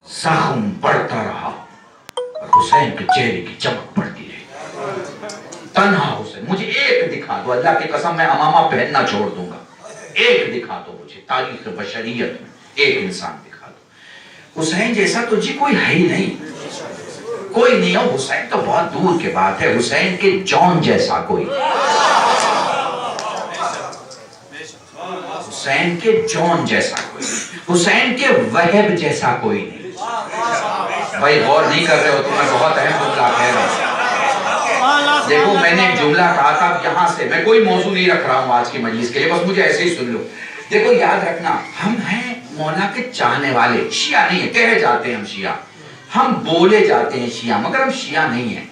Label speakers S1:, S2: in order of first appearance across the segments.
S1: जख्म बढ़ता रहा और हुसैन के चेहरे की चमक बढ़ती रही। तन्हा हुसैन, मुझे एक दिखा दो, अल्लाह की कसम मैं अमामा पहनना छोड़ दूंगा, एक दिखा दो मुझे तारीख बशरियत में एक इंसान दिखा दो। हुसैन जैसा तो जी कोई है ही नहीं, कोई नहीं हो। हुसैन तो बहुत दूर की बात है, हुसैन के जॉन जैसा कोई, हुसैन के जॉन जैसा कोई, हुसैन के वहब जैसा कोई नहीं। भाई गौर नहीं कर रहे हो तो मैं बहुत अहम जुमला कह रहा हूं। देखो मैंने एक जुमला कहा था, यहां से मैं कोई मौजू नहीं रख रहा हूं आज की मजलिस के लिए, बस मुझे ऐसे ही सुन लो। देखो याद रखना, हम हैं मौला के चाहने वाले, शिया नहीं है। कहे जाते हैं हम शिया, हम बोले जाते हैं शिया, मगर हम शिया नहीं है।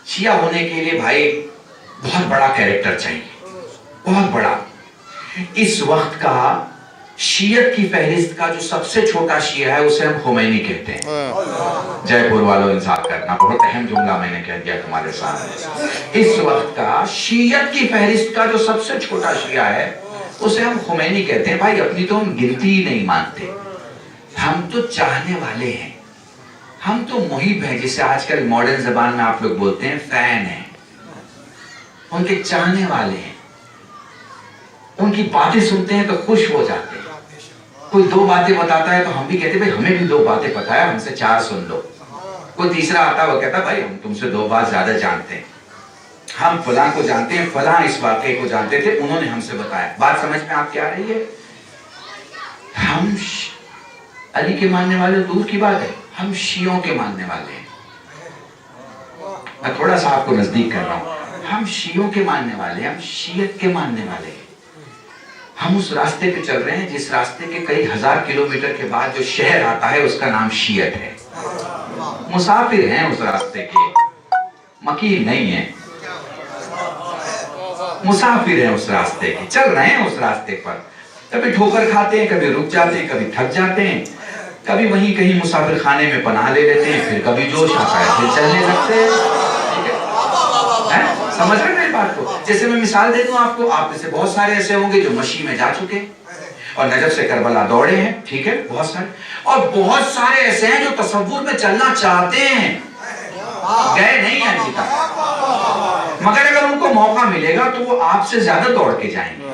S1: शिया होने के लिए भाई बहुत बड़ा कैरेक्टर चाहिए, बहुत बड़ा। इस वक्त का शियत की फहरिस्त का जो सबसे छोटा शिया है उसे हम खुमैनी कहते हैं। जयपुर वालों इंसाफ करना, बहुत अहम जुमला मैंने कह दिया तुम्हारे सामने। इस वक्त का शियत की फहरिस्त का जो सबसे छोटा शिया है उसे हम खुमैनी कहते हैं। भाई अपनी तो हम गिनती ही नहीं मानते, हम तो चाहने वाले हैं, हम तो मुहिब हैं, जिसे आजकल मॉडर्न जबान में आप लोग बोलते हैं फैन है, उनके चाहने वाले हैं। उनकी बातें सुनते हैं तो खुश हो जाते हैं। कोई दो बातें बताता है तो हम भी कहते हैं भाई हमें भी दो बातें पता है, हमसे चार सुन लो। कोई तीसरा आता वो कहता भाई हम तुमसे दो बात ज्यादा जानते हैं, हम फलां को जानते हैं, फलां इस वाक़े को जानते थे, उन्होंने हमसे बताया। बात समझ में आपकी आ रही है? हम अली के मानने वाले दूर की बात है, हम शियों के मानने वाले हैं। मैं थोड़ा सा आपको नजदीक कर रहा हूं, हम शियों के मानने वाले हैं, हम शियत के मानने वाले हैं। हम उस रास्ते पे चल रहे हैं जिस रास्ते के कई हजार किलोमीटर के बाद जो शहर आता है उसका नाम शियत है। मुसाफिर हैं उस रास्ते के, मकीन नहीं है, मुसाफिर हैं उस रास्ते के, चल रहे हैं उस रास्ते पर। कभी ठोकर खाते हैं, कभी रुक जाते हैं, कभी थक जाते हैं, कभी वहीं कहीं मुसाफिर खाने में पनाह ले लेते हैं, फिर कभी जोश आता है फिर चलने लगते हैं। समझ रहे हैं बात को? जैसे मैं मिसाल दे दूं आपको, आप में से बहुत सारे ऐसे होंगे जो मशी में जा चुके और नजफ से करबला दौड़े हैं, ठीक है, बहुत सारे। और बहुत सारे ऐसे हैं जो तसव्वुर में चलना चाहते हैं, गए नहीं हैं अभी तक, मगर अगर उनको मौका मिलेगा तो वो आपसे ज्यादा दौड़ के जाएंगे,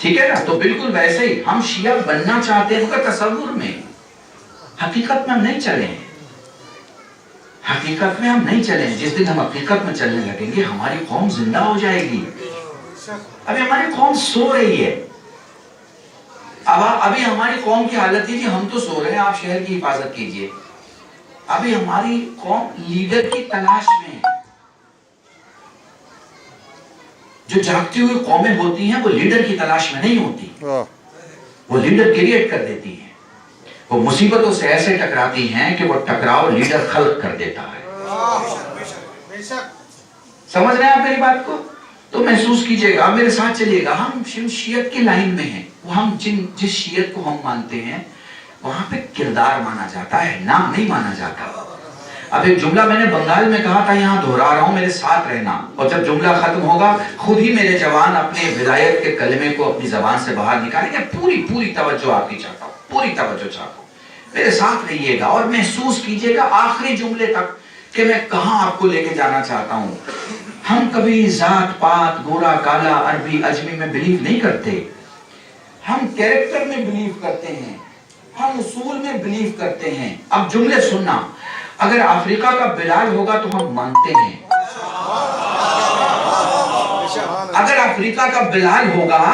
S1: ठीक है ना? तो बिल्कुल वैसे ही हम शिया बनना चाहते हैं मगर तसव्वुर में, हकीकत में हम नहीं चले हैं, हकीकत में हम नहीं चले। जिस दिन हम हकीकत में चलने लगेंगे हमारी कौम जिंदा हो जाएगी। अभी हमारी कौम सो रही है। अभी हमारी कौम की हालत है कि हम तो सो रहे हैं, आप शहर की हिफाजत कीजिए। अभी हमारी कौम लीडर की तलाश में है। जो जागती हुई कौमें होती हैं वो लीडर की तलाश में नहीं होती, वो लीडर क्रिएट कर देती हैं। वो मुसीबतों से ऐसे टकराती हैं कि वो टकराव लीडर खल्क कर देता है। समझ रहे हैं आप मेरी बात को? तो महसूस कीजिएगा, मेरे साथ चलिएगा। हम शियत की लाइन में हैं, वो हम जिस शियत को हम मानते हैं वहां पे किरदार माना जाता है, नाम नहीं माना जाता। अब एक जुमला मैंने बंगाल में कहा था, यहाँ दोहरा रहा हूं, मेरे साथ रहना। और जब जुमला खत्म होगा खुद ही मेरे जवान अपने विलायत के कलमे को अपनी जबान से बाहर निकालेंगे। पूरी तवज्जो आपकी चाहता हूँ, पूरी तवज्जो चाहता हूँ, मेरे साथ रहिएगा और महसूस कीजिएगा आखिरी जुमले तक कि मैं कहां आपको लेके जाना चाहता हूं। हम कभी जात पात, गोरा काला, अरबी अजमी में बिलीव नहीं करते, हम कैरेक्टर में बिलीव करते हैं, हम उसूल में बिलीव करते हैं। अब जुमले सुनना, अगर अफ्रीका का बिलाल होगा तो हम मानते हैं, अगर अफ्रीका का बिलाल होगा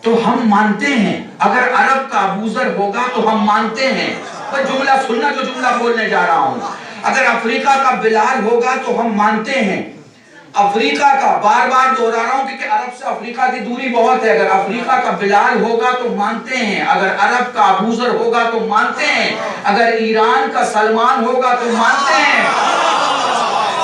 S1: तो हम मानते हैं, अगर अरब का अबूजर होगा तो हम मानते हैं। पर जुमला सुनना जो जुमला बोलने जा रहा हूं, अगर अफ्रीका का बिलाल होगा तो हम मानते हैं। अफ्रीका का, बार बार दोहरा रहा हूं क्योंकि अरब से अफ्रीका की दूरी बहुत है। अगर अफ्रीका का बिलाल होगा तो मानते हैं, अगर अरब का अबूजर होगा तो मानते हैं, अगर ईरान का सलमान होगा तो मानते हैं।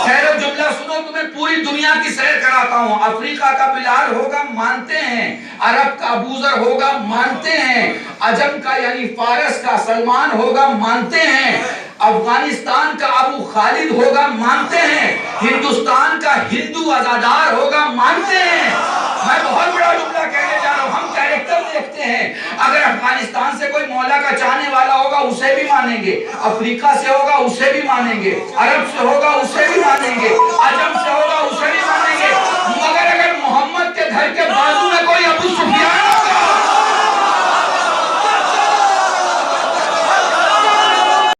S1: खैर जुमला सुनो, तुम्हें पूरी दुनिया की सैर कराता हूं। अफ्रीका का बिलाल होगा मानते हैं, अरब का अबूजर होगा मानते हैं, अजम का यानी फारस का सलमान होगा मानते हैं, अफगानिस्तान का अबू खालिद होगा मानते हैं, हिंदुस्तान का हिंदू अजादार होगा मानते हैं। मैं बहुत बड़ा जुमला कहने जा रहा हूं, हम कैरेक्टर دیکھتے ہیں. اگر افغانستان سے کوئی مولا کا چاہنے والا ہوگا اسے بھی مانیں گے, افریقہ سے ہوگا اسے بھی مانیں گے, عرب سے ہوگا اسے بھی مانیں گے, عجم